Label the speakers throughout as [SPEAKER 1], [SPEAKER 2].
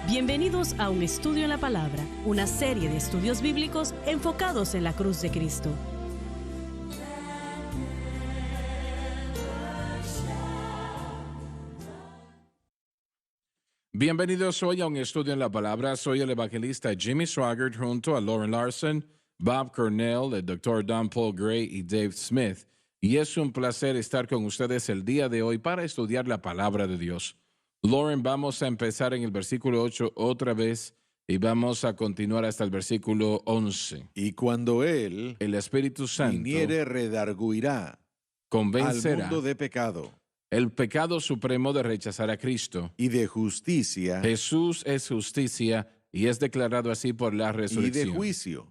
[SPEAKER 1] Bienvenidos a Un Estudio en la Palabra, una serie de estudios bíblicos enfocados en la cruz de Cristo.
[SPEAKER 2] Bienvenidos hoy a Un Estudio en la Palabra. Soy el evangelista Jimmy Swaggart junto a Lauren Larson, Bob Cornell, el Dr. Don Paul Gray y Dave Smith. Y es un placer estar con ustedes el día de hoy para estudiar la Palabra de Dios. Lauren, vamos a empezar en el versículo 8 otra vez y vamos a continuar hasta el versículo 11.
[SPEAKER 3] Y cuando Él,
[SPEAKER 2] El Espíritu Santo,
[SPEAKER 3] viniere, redarguirá al
[SPEAKER 2] convencerá
[SPEAKER 3] mundo de pecado
[SPEAKER 2] el pecado supremo de rechazar a Cristo.
[SPEAKER 3] y de justicia
[SPEAKER 2] Jesús es justicia y es declarado así por la
[SPEAKER 3] y de
[SPEAKER 2] resurrección.
[SPEAKER 3] juicio.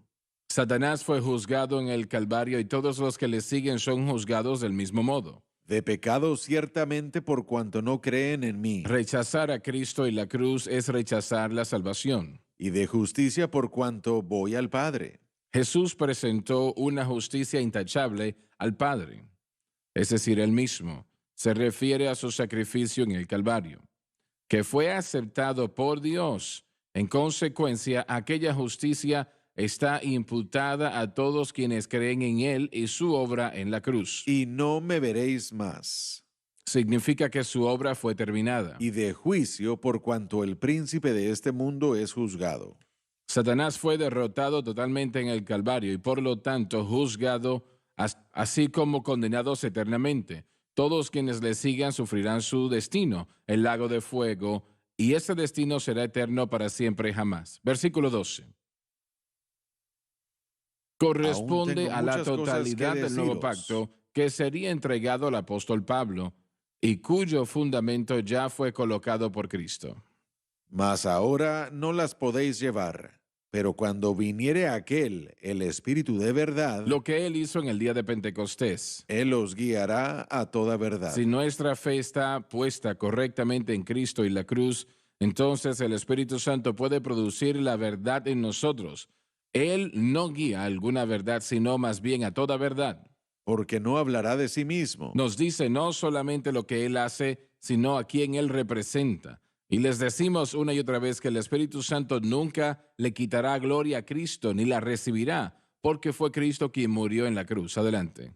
[SPEAKER 2] Satanás fue juzgado en el Calvario y todos los que le siguen son juzgados del mismo modo.
[SPEAKER 3] De pecado ciertamente por cuanto no creen en mí.
[SPEAKER 2] Rechazar a Cristo y la cruz es rechazar la salvación.
[SPEAKER 3] Y de justicia por cuanto voy al Padre.
[SPEAKER 2] Jesús presentó una justicia intachable al Padre, es decir, él mismo. Se refiere a su sacrificio en el Calvario, que fue aceptado por Dios. En consecuencia, aquella justicia está imputada a todos quienes creen en Él y su obra en la cruz.
[SPEAKER 3] Y no me veréis más.
[SPEAKER 2] Significa que su obra fue terminada.
[SPEAKER 3] Y de juicio por cuanto el príncipe de este mundo es juzgado.
[SPEAKER 2] Satanás fue derrotado totalmente en el Calvario y por lo tanto juzgado, así como condenados eternamente. Todos quienes le sigan sufrirán su destino, el lago de fuego, y ese destino será eterno para siempre y jamás. Versículo 12. Corresponde
[SPEAKER 3] tengo
[SPEAKER 2] a la
[SPEAKER 3] muchas cosas
[SPEAKER 2] totalidad
[SPEAKER 3] que
[SPEAKER 2] del nuevo
[SPEAKER 3] deciros.
[SPEAKER 2] pacto que sería entregado al apóstol Pablo y cuyo fundamento ya fue colocado por Cristo.
[SPEAKER 3] Mas ahora no las podéis llevar. Pero cuando viniere aquel, el Espíritu de verdad,
[SPEAKER 2] Lo que él hizo en el día de Pentecostés.
[SPEAKER 3] Él os guiará a toda verdad.
[SPEAKER 2] Si nuestra fe está puesta correctamente en Cristo y la cruz, entonces el Espíritu Santo puede producir la verdad en nosotros. Él no guía a alguna verdad, sino más bien a toda verdad.
[SPEAKER 3] Porque no hablará de sí mismo,
[SPEAKER 2] Nos dice no solamente lo que Él hace, sino a quien Él representa. Y les decimos una y otra vez que el Espíritu Santo nunca le quitará gloria a Cristo, ni la recibirá, porque fue Cristo quien murió en la cruz. Adelante.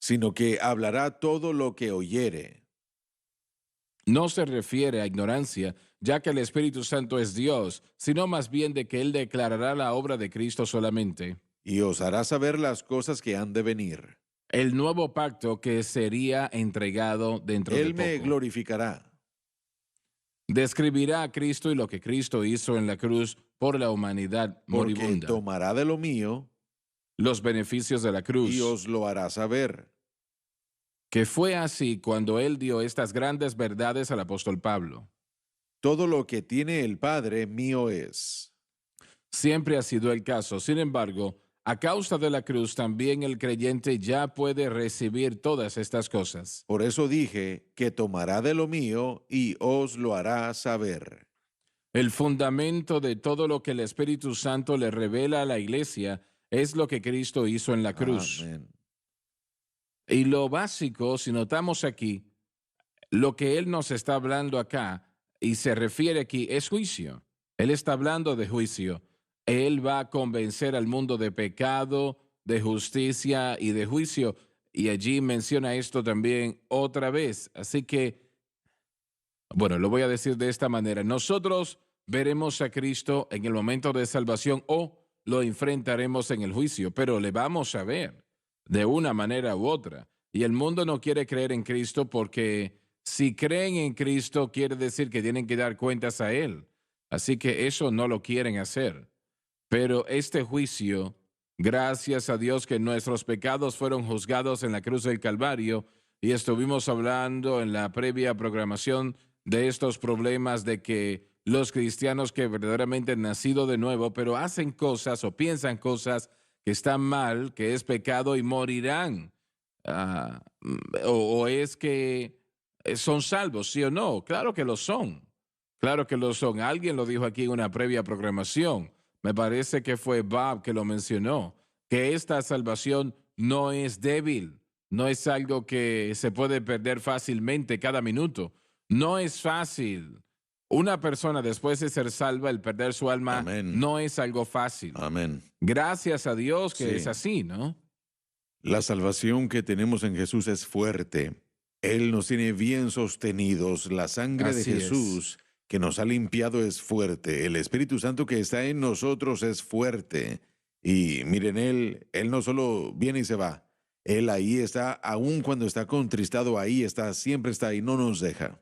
[SPEAKER 3] sino que hablará todo lo que oyere.
[SPEAKER 2] No se refiere a ignorancia, ya que el Espíritu Santo es Dios, sino más bien de que Él declarará la obra de Cristo solamente.
[SPEAKER 3] Y os hará saber las cosas que han de venir.
[SPEAKER 2] El nuevo pacto que sería entregado dentro
[SPEAKER 3] Él
[SPEAKER 2] de
[SPEAKER 3] me
[SPEAKER 2] poco.
[SPEAKER 3] glorificará,
[SPEAKER 2] Describirá a Cristo y lo que Cristo hizo en la cruz por la humanidad
[SPEAKER 3] porque
[SPEAKER 2] moribunda.
[SPEAKER 3] tomará de lo mío
[SPEAKER 2] Los beneficios de la cruz.
[SPEAKER 3] y os lo hará saber.
[SPEAKER 2] Que fue así cuando Él dio estas grandes verdades al apóstol Pablo.
[SPEAKER 3] Todo lo que tiene el Padre mío es.
[SPEAKER 2] Siempre ha sido el caso. Sin embargo, a causa de la cruz también el creyente ya puede recibir todas estas cosas.
[SPEAKER 3] Por eso dije que tomará de lo mío y os lo hará saber.
[SPEAKER 2] El fundamento de todo lo que el Espíritu Santo le revela a la iglesia es lo que Cristo hizo en la cruz.
[SPEAKER 3] Amén.
[SPEAKER 2] Y lo básico, si notamos aquí, lo que Él nos está hablando acá y se refiere aquí es juicio. Él está hablando de juicio. Él va a convencer al mundo de pecado, de justicia y de juicio. Y allí menciona esto también otra vez. Así que, bueno, lo voy a decir de esta manera. Nosotros veremos a Cristo en el momento de salvación o lo enfrentaremos en el juicio, pero le vamos a ver de una manera u otra. Y el mundo no quiere creer en Cristo porque si creen en Cristo quiere decir que tienen que dar cuentas a Él. Así que eso no lo quieren hacer. Pero este juicio, gracias a Dios que nuestros pecados fueron juzgados en la cruz del Calvario, y estuvimos hablando en la previa programación de estos problemas de que los cristianos que verdaderamente han nacido de nuevo, pero hacen cosas o piensan cosas que están mal, que es pecado y morirán. O es que son salvos, ¿sí o no? Claro que lo son. Claro que lo son. Alguien lo dijo aquí en una previa programación. Me parece que fue Bob que lo mencionó, que esta salvación no es débil, no es algo que se puede perder fácilmente cada minuto. No es fácil Una persona después de ser salva, el perder su alma
[SPEAKER 3] Amén.
[SPEAKER 2] no es algo fácil.
[SPEAKER 3] Amén.
[SPEAKER 2] Gracias a Dios que
[SPEAKER 3] Sí.
[SPEAKER 2] es así, ¿no?
[SPEAKER 3] La salvación que tenemos en Jesús es fuerte. Él nos tiene bien sostenidos. La sangre de
[SPEAKER 2] Así es.
[SPEAKER 3] Jesús que nos ha limpiado es fuerte. El Espíritu Santo que está en nosotros es fuerte. Y miren, Él no solo viene y se va. Él ahí está, aun cuando está contristado, ahí está, siempre está ahí, no nos deja.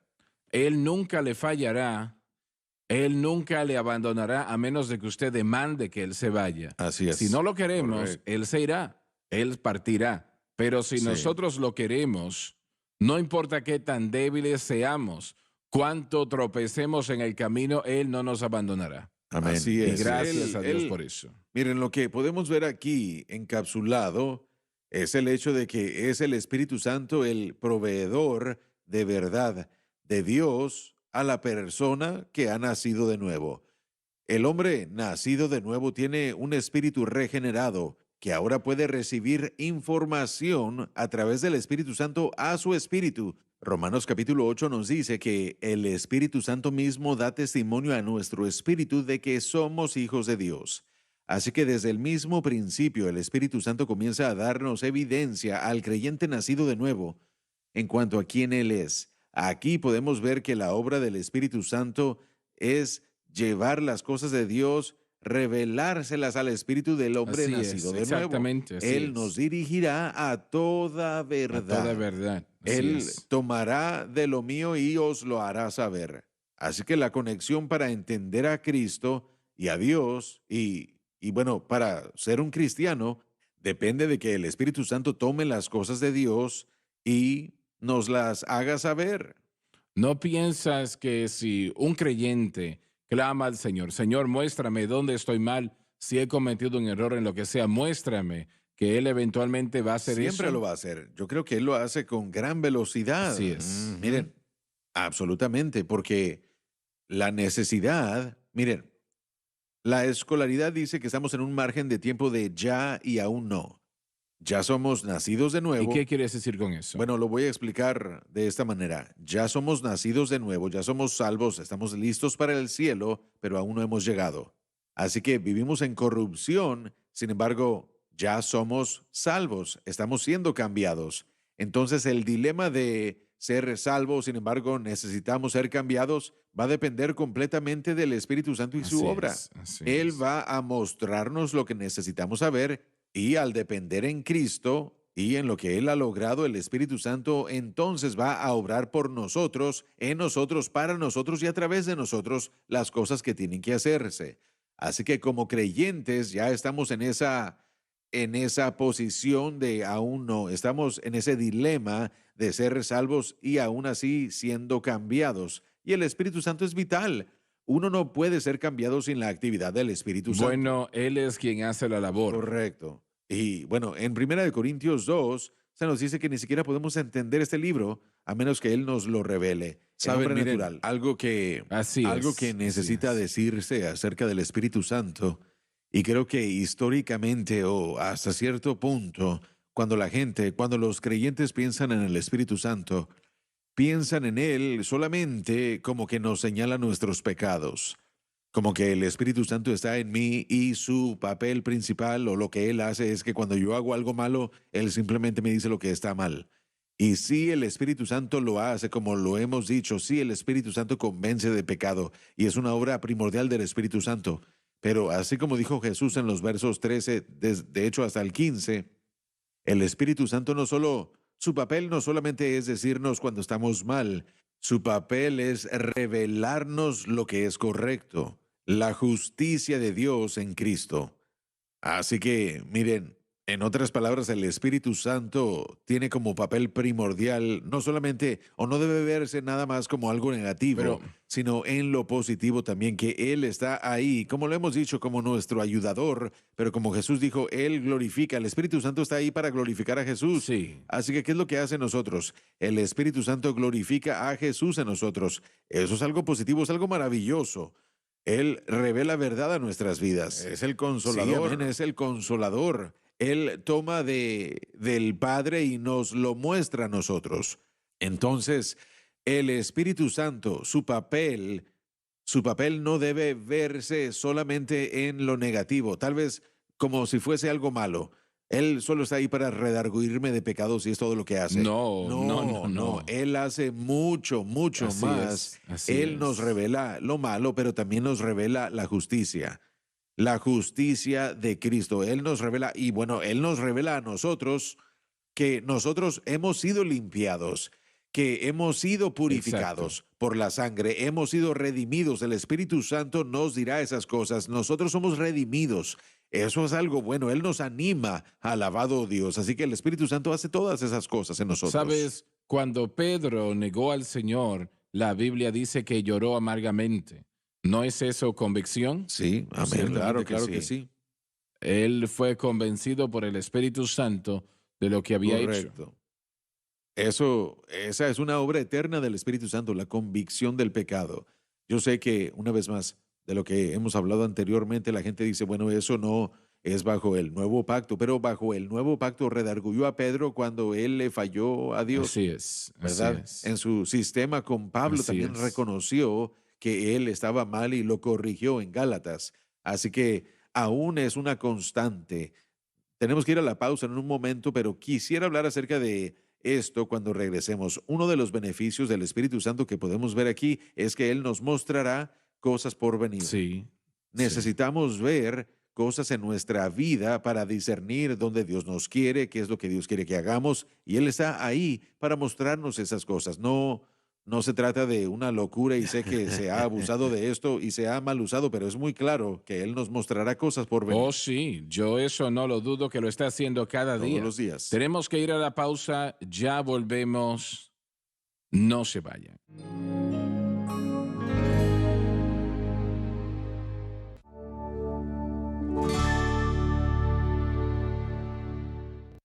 [SPEAKER 2] Él nunca le fallará, Él nunca le abandonará a menos de que usted demande que Él se vaya.
[SPEAKER 3] Así es.
[SPEAKER 2] Si no lo queremos,
[SPEAKER 3] Correcto.
[SPEAKER 2] Él se irá, Él partirá. Pero si
[SPEAKER 3] Sí.
[SPEAKER 2] nosotros lo queremos, no importa qué tan débiles seamos, cuánto tropecemos en el camino, Él no nos abandonará.
[SPEAKER 3] Amén. Así
[SPEAKER 2] Y
[SPEAKER 3] es.
[SPEAKER 2] gracias a Dios por eso.
[SPEAKER 3] Miren, lo que podemos ver aquí encapsulado es el hecho de que es el Espíritu Santo el proveedor de verdad de Dios a la persona que ha nacido de nuevo. El hombre nacido de nuevo tiene un espíritu regenerado que ahora puede recibir información a través del Espíritu Santo a su espíritu. Romanos capítulo 8 nos dice que el Espíritu Santo mismo da testimonio a nuestro espíritu de que somos hijos de Dios. Así que desde el mismo principio el Espíritu Santo comienza a darnos evidencia al creyente nacido de nuevo en cuanto a quién Él es. Aquí podemos ver que la obra del Espíritu Santo es llevar las cosas de Dios, revelárselas al espíritu del hombre
[SPEAKER 2] Así es,
[SPEAKER 3] nacido de
[SPEAKER 2] exactamente,
[SPEAKER 3] nuevo.
[SPEAKER 2] así
[SPEAKER 3] Él
[SPEAKER 2] es.
[SPEAKER 3] nos dirigirá a toda verdad.
[SPEAKER 2] A toda verdad. Así
[SPEAKER 3] Él
[SPEAKER 2] es.
[SPEAKER 3] tomará de lo mío y os lo hará saber. Así que la conexión para entender a Cristo y a Dios y bueno, para ser un cristiano, depende de que el Espíritu Santo tome las cosas de Dios y nos las haga saber.
[SPEAKER 2] ¿No piensas que si un creyente clama al Señor, Señor, muéstrame dónde estoy mal, si he cometido un error en lo que sea, muéstrame, que Él eventualmente va a hacer
[SPEAKER 3] Siempre
[SPEAKER 2] eso?
[SPEAKER 3] lo va a hacer. Yo creo que Él lo hace con gran velocidad.
[SPEAKER 2] Así es.
[SPEAKER 3] Miren, absolutamente, porque la necesidad, miren, la escolaridad dice que estamos en un margen de tiempo de ya y aún no. Ya somos nacidos de
[SPEAKER 2] ¿Y
[SPEAKER 3] nuevo.
[SPEAKER 2] qué quieres decir con eso?
[SPEAKER 3] Bueno, lo voy a explicar de esta manera. Ya somos nacidos de nuevo, ya somos salvos, estamos listos para el cielo, pero aún no hemos llegado. Así que vivimos en corrupción, sin embargo, ya somos salvos, estamos siendo cambiados. Entonces, el dilema de ser salvos, sin embargo, necesitamos ser cambiados, va a depender completamente del Espíritu Santo y su
[SPEAKER 2] Así
[SPEAKER 3] obra.
[SPEAKER 2] es, así
[SPEAKER 3] Él
[SPEAKER 2] es.
[SPEAKER 3] va a mostrarnos lo que necesitamos saber y al depender en Cristo y en lo que Él ha logrado, el Espíritu Santo entonces va a obrar por nosotros, en nosotros, para nosotros y a través de nosotros las cosas que tienen que hacerse. Así que como creyentes ya estamos en esa posición de aún no, estamos en ese dilema de ser salvos y aún así siendo cambiados. Y el Espíritu Santo es vital. Uno no puede ser cambiado sin la actividad del Espíritu Santo.
[SPEAKER 2] Bueno, Él es quien hace la labor.
[SPEAKER 3] Correcto. Y bueno, en 1 Corintios 2 se nos dice que ni siquiera podemos entender este libro a menos que Él nos lo revele.
[SPEAKER 2] Saben,
[SPEAKER 3] Hombre
[SPEAKER 2] miren,
[SPEAKER 3] natural. Algo que
[SPEAKER 2] Así es,
[SPEAKER 3] necesita
[SPEAKER 2] así es.
[SPEAKER 3] decirse acerca del Espíritu Santo. Y creo que históricamente o hasta cierto punto, cuando los creyentes piensan en el Espíritu Santo, piensan en Él solamente como que nos señala nuestros pecados. Como que el Espíritu Santo está en mí y su papel principal o lo que Él hace es que cuando yo hago algo malo, Él simplemente me dice lo que está mal. Y sí, el Espíritu Santo lo hace, como lo hemos dicho, sí, el Espíritu Santo convence de pecado y es una obra primordial del Espíritu Santo. Pero así como dijo Jesús en los versos 13, de hecho hasta el 15, el Espíritu Santo su papel no solamente es decirnos cuando estamos mal, su papel es revelarnos lo que es correcto, la justicia de Dios en Cristo. Así que, miren, en otras palabras, el Espíritu Santo tiene como papel primordial, no solamente, o no debe verse nada más como algo negativo,
[SPEAKER 2] Pero-
[SPEAKER 3] sino en lo positivo también, que Él está ahí, como lo hemos dicho, como nuestro ayudador, pero como Jesús dijo, Él glorifica, el Espíritu Santo está ahí para glorificar a Jesús.
[SPEAKER 2] Sí.
[SPEAKER 3] Así que, ¿qué es lo que hace nosotros? El Espíritu Santo glorifica a Jesús en nosotros. Eso es algo positivo, es algo maravilloso. Él revela verdad a nuestras vidas. Es el consolador. Sí, amén, es el consolador. Él toma del Padre y nos lo muestra a nosotros. Entonces, el Espíritu Santo, su papel Su papel no debe verse solamente en lo negativo, tal vez como si fuese algo malo. Él solo está ahí para redarguirme de pecados y es todo lo que hace.
[SPEAKER 2] No, no, no,
[SPEAKER 3] No,
[SPEAKER 2] no.
[SPEAKER 3] Él hace mucho, mucho
[SPEAKER 2] Así
[SPEAKER 3] más.
[SPEAKER 2] es, así
[SPEAKER 3] Él nos
[SPEAKER 2] es.
[SPEAKER 3] revela lo malo, pero también nos revela la justicia de Cristo. Él nos revela, y bueno, Él nos revela a nosotros que nosotros hemos sido limpiados, que hemos sido
[SPEAKER 2] Exacto.
[SPEAKER 3] purificados por la sangre, hemos sido redimidos. El Espíritu Santo nos dirá esas cosas. Nosotros somos redimidos. Eso es algo bueno. Él nos anima a alabado Dios. Así que el Espíritu Santo hace todas esas cosas en nosotros.
[SPEAKER 2] Sabes, cuando Pedro negó al Señor, la Biblia dice que lloró amargamente. ¿No es eso convicción?
[SPEAKER 3] Sí, amén.
[SPEAKER 2] Ciertamente
[SPEAKER 3] Claro que
[SPEAKER 2] sí.
[SPEAKER 3] sí.
[SPEAKER 2] Él fue convencido por el Espíritu Santo de lo que había hecho.
[SPEAKER 3] Correcto. Esa es una obra eterna del Espíritu Santo, la convicción del pecado. Yo sé que, una vez más, de lo que hemos hablado anteriormente, la gente dice, bueno, eso no es bajo el nuevo pacto, pero bajo el nuevo pacto redarguyó a Pedro cuando él le falló a Dios,
[SPEAKER 2] Así es, así
[SPEAKER 3] ¿verdad?
[SPEAKER 2] es,
[SPEAKER 3] En su sistema con Pablo
[SPEAKER 2] así
[SPEAKER 3] también
[SPEAKER 2] es.
[SPEAKER 3] reconoció que él estaba mal y lo corrigió en Gálatas. Así que aún es una constante. Tenemos que ir a la pausa en un momento, pero quisiera hablar acerca de esto cuando regresemos. Uno de los beneficios del Espíritu Santo que podemos ver aquí es que Él nos mostrará cosas por venir.
[SPEAKER 2] Sí, sí.
[SPEAKER 3] Necesitamos ver cosas en nuestra vida para discernir dónde Dios nos quiere, qué es lo que Dios quiere que hagamos, y Él está ahí para mostrarnos esas cosas. No se trata de una locura y sé que se ha abusado de esto y se ha mal usado, pero es muy claro que Él nos mostrará cosas por
[SPEAKER 2] Oh,
[SPEAKER 3] venir
[SPEAKER 2] sí, yo eso no lo dudo que lo está haciendo cada
[SPEAKER 3] todos
[SPEAKER 2] día.
[SPEAKER 3] los días.
[SPEAKER 2] Tenemos que ir a la pausa, ya volvemos, no se vayan.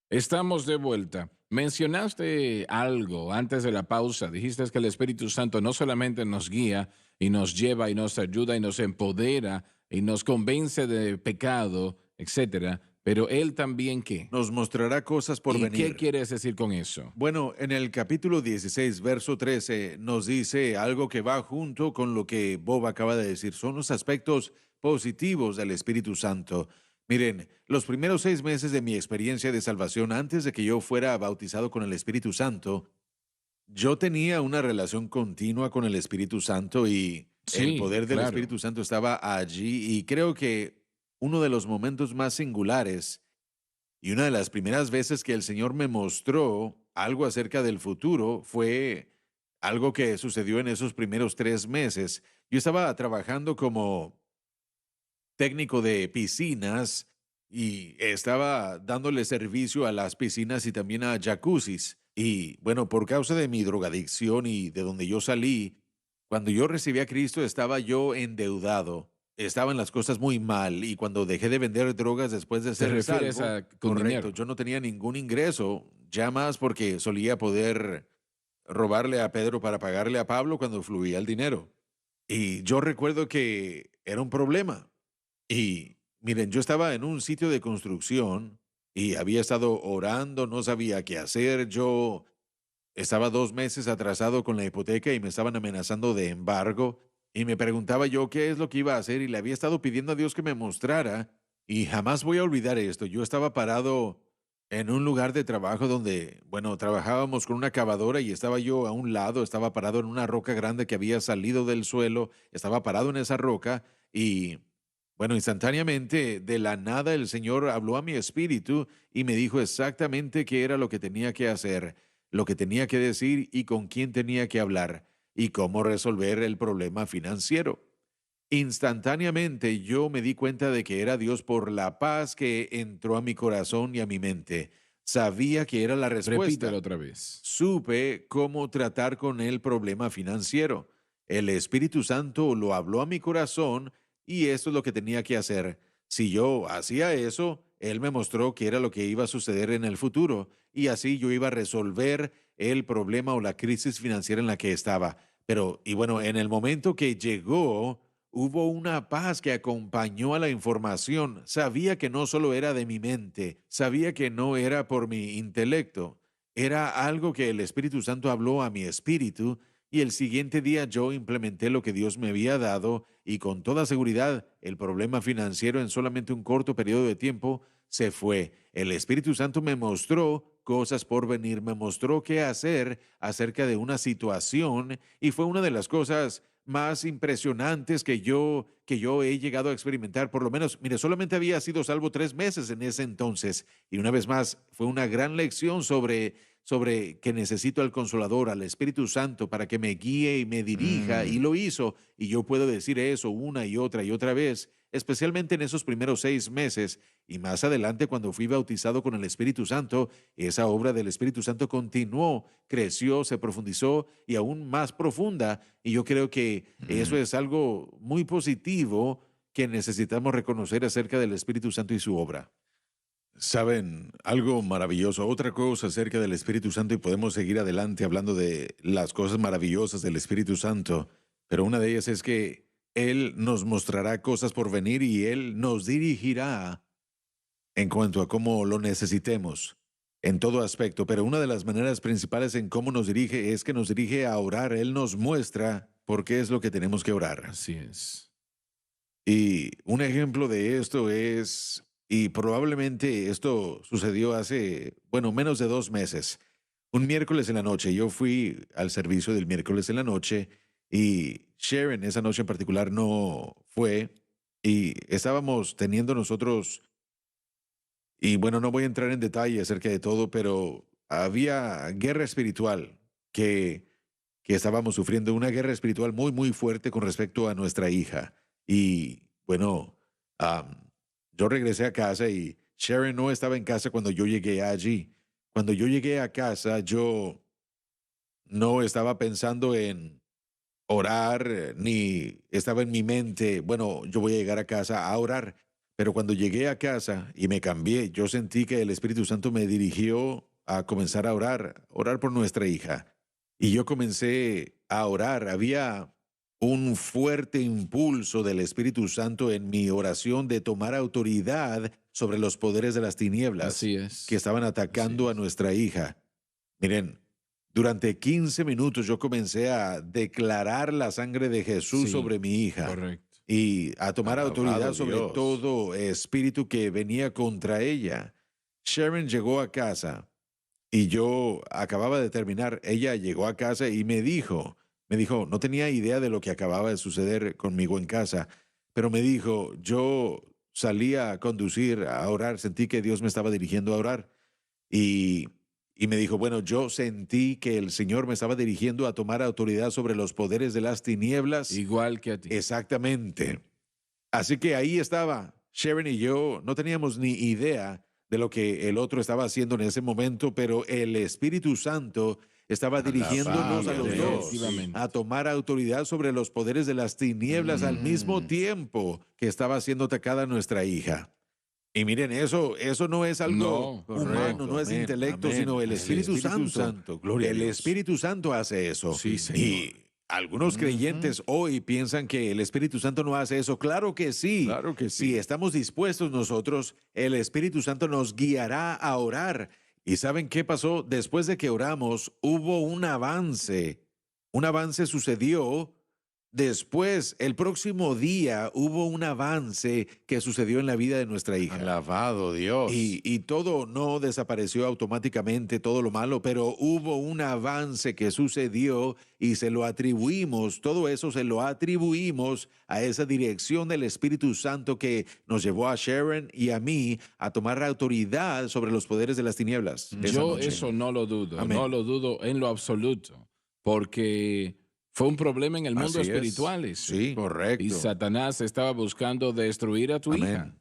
[SPEAKER 2] Estamos de vuelta. Mencionaste algo antes de la pausa. Dijiste que el Espíritu Santo no solamente nos guía y nos lleva y nos ayuda y nos empodera y nos convence de pecado, etcétera, pero Él también ¿qué?
[SPEAKER 3] Nos mostrará cosas por
[SPEAKER 2] ¿Y qué
[SPEAKER 3] venir.
[SPEAKER 2] quieres decir con eso?
[SPEAKER 3] Bueno, en el capítulo 16, verso 13, nos dice algo que va junto con lo que Bob acaba de decir. Son los aspectos positivos del Espíritu Santo. Miren, los primeros 6 meses de mi experiencia de salvación, antes de que yo fuera bautizado con el Espíritu Santo, yo tenía una relación continua con el Espíritu Santo y el
[SPEAKER 2] Sí,
[SPEAKER 3] poder del
[SPEAKER 2] claro.
[SPEAKER 3] Espíritu Santo estaba allí. Y creo que uno de los momentos más singulares y una de las primeras veces que el Señor me mostró algo acerca del futuro fue algo que sucedió en esos primeros 3 meses. Yo estaba trabajando como técnico de piscinas y estaba dándole servicio a las piscinas y también a jacuzzis. Y bueno, por causa de mi drogadicción y de donde yo salí, cuando yo recibí a Cristo estaba yo endeudado. Estaban las cosas muy mal y cuando dejé de vender drogas después de
[SPEAKER 2] ¿Te
[SPEAKER 3] ser
[SPEAKER 2] refieres
[SPEAKER 3] salvo,
[SPEAKER 2] a con
[SPEAKER 3] correcto,
[SPEAKER 2] dinero?
[SPEAKER 3] yo no tenía ningún ingreso, ya más porque solía poder robarle a Pedro para pagarle a Pablo cuando fluía el dinero. Y yo recuerdo que era un problema. Y miren, yo estaba en un sitio de construcción y había estado orando, no sabía qué hacer. Yo estaba 2 meses atrasado con la hipoteca y me estaban amenazando de embargo. Y me preguntaba yo qué es lo que iba a hacer y le había estado pidiendo a Dios que me mostrara. Y jamás voy a olvidar esto. Yo estaba parado en un lugar de trabajo donde, bueno, trabajábamos con una cavadora y estaba yo a un lado, estaba parado en una roca grande que había salido del suelo, estaba parado en esa roca y bueno, instantáneamente, de la nada, el Señor habló a mi espíritu y me dijo exactamente qué era lo que tenía que hacer, lo que tenía que decir y con quién tenía que hablar y cómo resolver el problema financiero. Instantáneamente yo me di cuenta de que era Dios por la paz que entró a mi corazón y a mi mente. Sabía que era la
[SPEAKER 2] Repítelo
[SPEAKER 3] respuesta.
[SPEAKER 2] otra vez.
[SPEAKER 3] Supe cómo tratar con el problema financiero. El Espíritu Santo lo habló a mi corazón y esto es lo que tenía que hacer. Si yo hacía eso, Él me mostró que era lo que iba a suceder en el futuro y así yo iba a resolver el problema o la crisis financiera en la que estaba. Pero, y bueno, en el momento que llegó, hubo una paz que acompañó a la información. Sabía que no solo era de mi mente, sabía que no era por mi intelecto, era algo que el Espíritu Santo habló a mi espíritu y el siguiente día yo implementé lo que Dios me había dado y con toda seguridad el problema financiero en solamente un corto periodo de tiempo se fue. El Espíritu Santo me mostró cosas por venir, me mostró qué hacer acerca de una situación y fue una de las cosas más impresionantes que yo he llegado a experimentar. Por lo menos, mire, solamente había sido salvo 3 meses en ese entonces y una vez más fue una gran lección sobre que necesito al Consolador, al Espíritu Santo, para que me guíe y me dirija, y lo hizo. Y yo puedo decir eso una y otra vez, especialmente en esos primeros 6 meses. Y más adelante, cuando fui bautizado con el Espíritu Santo, esa obra del Espíritu Santo continuó, creció, se profundizó y aún más profunda. Y yo creo que eso es algo muy positivo que necesitamos reconocer acerca del Espíritu Santo y su obra. Saben, algo maravilloso, otra cosa acerca del Espíritu Santo y podemos seguir adelante hablando de las cosas maravillosas del Espíritu Santo, pero una de ellas es que Él nos mostrará cosas por venir y Él nos dirigirá en cuanto a cómo lo necesitemos en todo aspecto, pero una de las maneras principales en cómo nos dirige es que nos dirige a orar. Él nos muestra por qué es lo que tenemos que orar.
[SPEAKER 2] Así es.
[SPEAKER 3] Y un ejemplo de esto es, y probablemente esto sucedió hace, bueno, menos de 2 meses, un miércoles en la noche. Yo fui al servicio del miércoles en la noche y Sharon esa noche en particular no fue y estábamos teniendo nosotros, y bueno, no voy a entrar en detalle acerca de todo, pero había guerra espiritual que estábamos sufriendo, una guerra espiritual muy, muy fuerte con respecto a nuestra hija. Y bueno, yo regresé a casa y Sharon no estaba en casa cuando yo llegué allí. Cuando yo llegué a casa, yo no estaba pensando en orar, ni estaba en mi mente, bueno, yo voy a llegar a casa a orar. Pero cuando llegué a casa y me cambié, yo sentí que el Espíritu Santo me dirigió a comenzar a orar por nuestra hija. Y yo comencé a orar. Había un fuerte impulso del Espíritu Santo en mi oración de tomar autoridad sobre los poderes de las tinieblas
[SPEAKER 2] Así es.
[SPEAKER 3] que estaban atacando a
[SPEAKER 2] Así es.
[SPEAKER 3] nuestra hija. Miren, durante 15 minutos yo comencé a declarar la sangre de Jesús
[SPEAKER 2] Sí,
[SPEAKER 3] sobre mi hija
[SPEAKER 2] correcto.
[SPEAKER 3] y a tomar
[SPEAKER 2] Alabado
[SPEAKER 3] autoridad sobre
[SPEAKER 2] Dios.
[SPEAKER 3] todo espíritu que venía contra ella. Sharon llegó a casa y yo acababa de terminar. Ella llegó a casa y me dijo, no tenía idea de lo que acababa de suceder conmigo en casa, pero me dijo, yo salí a conducir, a orar, sentí que Dios me estaba dirigiendo a orar y, y me dijo, bueno, yo sentí que el Señor me estaba dirigiendo a tomar autoridad sobre los poderes de las tinieblas.
[SPEAKER 2] Igual que a ti.
[SPEAKER 3] Exactamente. Así que ahí estaba. Sharon y yo no teníamos ni idea de lo que el otro estaba haciendo en ese momento, pero el Espíritu Santo estaba dirigiéndonos a
[SPEAKER 2] Alabado
[SPEAKER 3] los
[SPEAKER 2] Dios.
[SPEAKER 3] dos
[SPEAKER 2] Efectivamente.
[SPEAKER 3] a tomar autoridad sobre los poderes de las tinieblas al mismo tiempo que estaba siendo atacada nuestra hija. Y miren, eso no es algo
[SPEAKER 2] No,
[SPEAKER 3] humano,
[SPEAKER 2] correcto.
[SPEAKER 3] no es
[SPEAKER 2] Amén,
[SPEAKER 3] intelecto,
[SPEAKER 2] amén.
[SPEAKER 3] sino el
[SPEAKER 2] El
[SPEAKER 3] Espíritu
[SPEAKER 2] Espíritu
[SPEAKER 3] Santo.
[SPEAKER 2] Santo. Gloria a
[SPEAKER 3] El
[SPEAKER 2] Dios.
[SPEAKER 3] Espíritu Santo hace eso.
[SPEAKER 2] Sí, Señor.
[SPEAKER 3] Y algunos creyentes hoy piensan que el Espíritu Santo no hace eso. Claro que sí.
[SPEAKER 2] Claro que sí.
[SPEAKER 3] Si estamos dispuestos nosotros, el Espíritu Santo nos guiará a orar. ¿Y saben qué pasó? Después de que oramos, hubo un avance. Un avance sucedió. Después, el próximo día, hubo un avance que sucedió en la vida de nuestra hija.
[SPEAKER 2] Alabado Dios.
[SPEAKER 3] Y todo no desapareció automáticamente, todo lo malo, pero hubo un avance que sucedió y se lo atribuimos, todo eso se lo atribuimos a esa dirección del Espíritu Santo que nos llevó a Sharon y a mí a tomar autoridad sobre los poderes de las tinieblas. esa
[SPEAKER 2] Yo
[SPEAKER 3] noche.
[SPEAKER 2] eso no lo dudo,
[SPEAKER 3] Amén.
[SPEAKER 2] no lo dudo en lo absoluto, porque fue un problema en el mundo
[SPEAKER 3] Así es.
[SPEAKER 2] espiritual. ese.
[SPEAKER 3] Sí, correcto.
[SPEAKER 2] Y Satanás estaba buscando destruir a tu
[SPEAKER 3] Amén.
[SPEAKER 2] hija.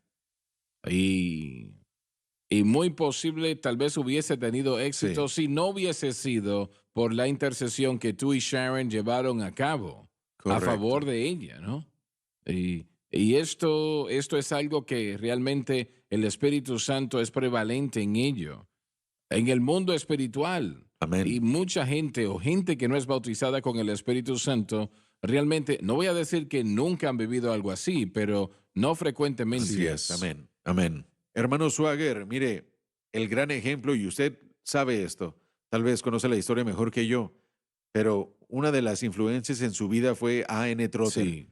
[SPEAKER 2] Y muy posible tal vez hubiese tenido éxito si no hubiese sido por la intercesión que tú y Sharon llevaron a cabo a
[SPEAKER 3] Correcto.
[SPEAKER 2] favor de ella, ¿no? Y esto es algo que realmente el Espíritu Santo es prevalente en ello, en el mundo espiritual.
[SPEAKER 3] Amén.
[SPEAKER 2] Y mucha gente o gente que no es bautizada con el Espíritu Santo, realmente, no voy a decir que nunca han vivido algo así, pero no frecuentemente.
[SPEAKER 3] Así es. Amén. Amén. Hermano Swagger, mire, el gran ejemplo, y usted sabe esto, tal vez conoce la historia mejor que yo. pero una de las influencias en su vida fue A.N. Trotter.
[SPEAKER 2] Sí,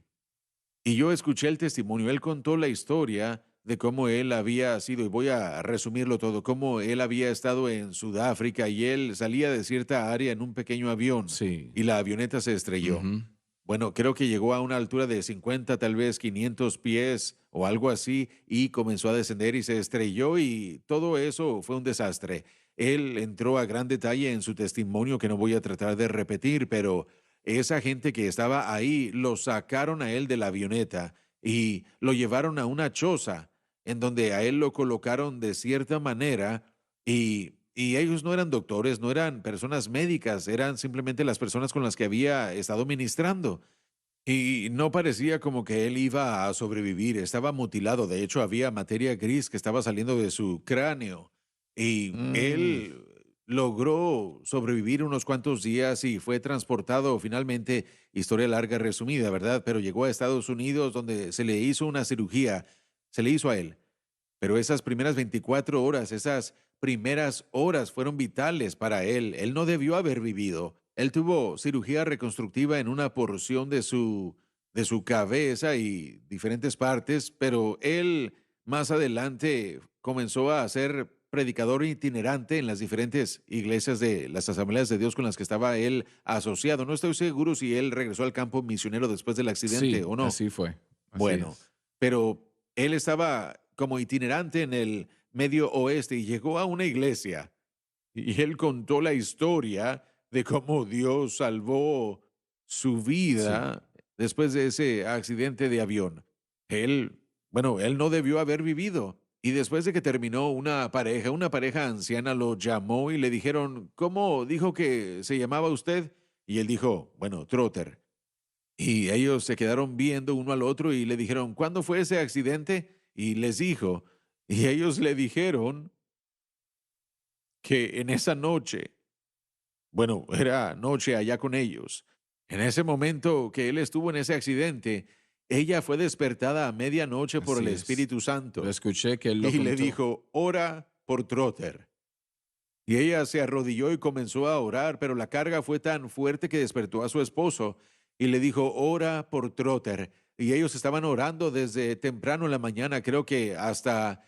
[SPEAKER 3] Y yo escuché el testimonio, él contó la historia de cómo él había sido, y voy a resumirlo todo, cómo él había estado en Sudáfrica y él salía de cierta área en un pequeño avión
[SPEAKER 2] sí.
[SPEAKER 3] y la avioneta se estrelló.
[SPEAKER 2] Ujú.
[SPEAKER 3] Bueno, creo que llegó a una altura de 50, tal vez 500 pies o algo así, y comenzó a descender y se estrelló y todo eso fue un desastre. Él entró a gran detalle en su testimonio que no voy a tratar de repetir, pero esa gente que estaba ahí lo sacaron a él de la avioneta y lo llevaron a una choza en donde a él lo colocaron de cierta manera y ellos no eran doctores, no eran personas médicas, eran simplemente las personas con las que había estado ministrando. Y no parecía como que él iba a sobrevivir, estaba mutilado, de hecho había materia gris que estaba saliendo de su cráneo y
[SPEAKER 2] Mm,
[SPEAKER 3] él logró sobrevivir unos cuantos días y fue transportado finalmente, historia larga resumida, ¿verdad? Pero llegó a Estados Unidos donde se le hizo una cirugía, se le hizo a él, pero esas primeras 24 horas, esas primeras horas fueron vitales para él. Él no debió haber vivido. Él tuvo cirugía reconstructiva en una porción de su cabeza y diferentes partes, pero él más adelante comenzó a ser predicador itinerante en las diferentes iglesias de las asambleas de Dios con las que estaba él asociado. No estoy seguro si él regresó al campo misionero después del accidente
[SPEAKER 2] sí,
[SPEAKER 3] o no.
[SPEAKER 2] así fue. Así
[SPEAKER 3] Bueno,
[SPEAKER 2] es.
[SPEAKER 3] pero él estaba como itinerante en el Medio Oeste y llegó a una iglesia y él contó la historia de cómo Dios salvó su
[SPEAKER 2] Sí.
[SPEAKER 3] vida después de ese accidente de avión. Él, bueno, él no debió haber vivido. Y después de que terminó una pareja anciana lo llamó y le dijeron, ¿cómo dijo que se llamaba usted? Y él dijo, bueno, Trotter. Y ellos se quedaron viendo uno al otro y le dijeron, ¿cuándo fue ese accidente? Y les dijo, y ellos le dijeron que en esa noche, bueno, era noche allá con ellos, en ese momento que él estuvo en ese accidente, ella fue despertada a medianoche por el
[SPEAKER 2] Así es.
[SPEAKER 3] Espíritu
[SPEAKER 2] Lo
[SPEAKER 3] Santo
[SPEAKER 2] escuché que él lo
[SPEAKER 3] y le
[SPEAKER 2] contó.
[SPEAKER 3] dijo, ora por Trotter. Y ella se arrodilló y comenzó a orar, pero la carga fue tan fuerte que despertó a su esposo y le dijo, ora por Trotter. Y ellos estaban orando desde temprano en la mañana, creo que hasta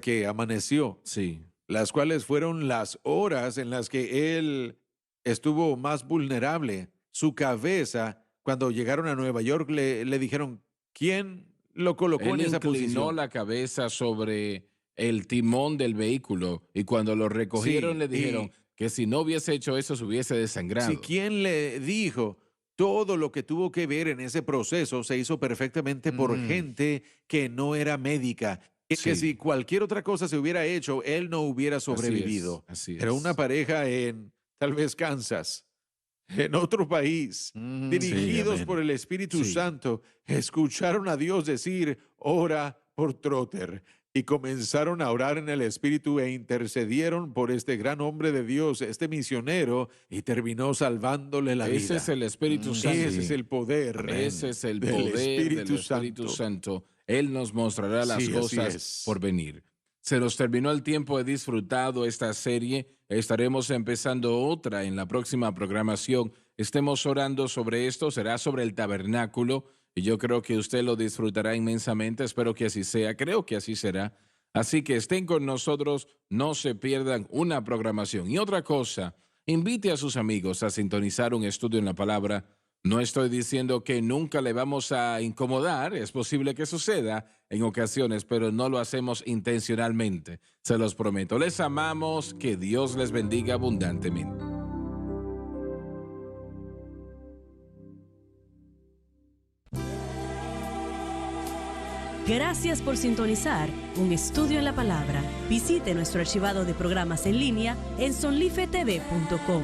[SPEAKER 3] que amaneció,
[SPEAKER 2] Sí.
[SPEAKER 3] las cuales fueron las horas en las que él estuvo más vulnerable. Su cabeza, cuando llegaron a Nueva York, le dijeron, ¿quién lo colocó
[SPEAKER 2] Él
[SPEAKER 3] en esa
[SPEAKER 2] inclinó
[SPEAKER 3] posición?
[SPEAKER 2] la cabeza sobre el timón del vehículo y cuando lo recogieron
[SPEAKER 3] Sí,
[SPEAKER 2] le dijeron
[SPEAKER 3] y
[SPEAKER 2] que si no hubiese hecho eso se hubiese
[SPEAKER 3] si
[SPEAKER 2] desangrado.
[SPEAKER 3] quien le dijo todo lo que tuvo que ver en ese proceso se hizo perfectamente por
[SPEAKER 2] Mm,
[SPEAKER 3] gente que no era médica, que si
[SPEAKER 2] sí,
[SPEAKER 3] cualquier otra cosa se hubiera hecho, él no hubiera
[SPEAKER 2] así es,
[SPEAKER 3] sobrevivido.
[SPEAKER 2] así
[SPEAKER 3] Era una
[SPEAKER 2] es.
[SPEAKER 3] pareja en tal vez Kansas, en otro país,
[SPEAKER 2] Sí,
[SPEAKER 3] dirigidos por
[SPEAKER 2] amén.
[SPEAKER 3] el Espíritu
[SPEAKER 2] Sí.
[SPEAKER 3] Santo, escucharon a Dios decir, ora por Trotter. Y comenzaron a orar en el Espíritu e intercedieron por este gran hombre de Dios, este misionero, y terminó salvándole la
[SPEAKER 2] Ese es
[SPEAKER 3] vida.
[SPEAKER 2] el Espíritu Santo.
[SPEAKER 3] Ese es el poder
[SPEAKER 2] Ese es el
[SPEAKER 3] del
[SPEAKER 2] poder del
[SPEAKER 3] Espíritu
[SPEAKER 2] Espíritu
[SPEAKER 3] Santo.
[SPEAKER 2] Santo. Él nos mostrará las
[SPEAKER 3] Sí, así
[SPEAKER 2] cosas por
[SPEAKER 3] es.
[SPEAKER 2] venir. Se nos terminó el tiempo, he disfrutado esta serie. Estaremos empezando otra en la próxima programación. Estemos orando sobre esto, será sobre el tabernáculo y yo creo que usted lo disfrutará inmensamente. Espero que así sea, creo que así será. Así que estén con nosotros, no se pierdan una programación. Y otra cosa, invite a sus amigos a sintonizar un estudio en la palabra. No estoy diciendo que nunca le vamos a incomodar, es posible que suceda en ocasiones, pero no lo hacemos intencionalmente, se los prometo. Les amamos, que Dios les bendiga abundantemente.
[SPEAKER 1] Gracias por sintonizar un estudio en la palabra. Visite nuestro archivado de programas en línea en sonlifetv.com.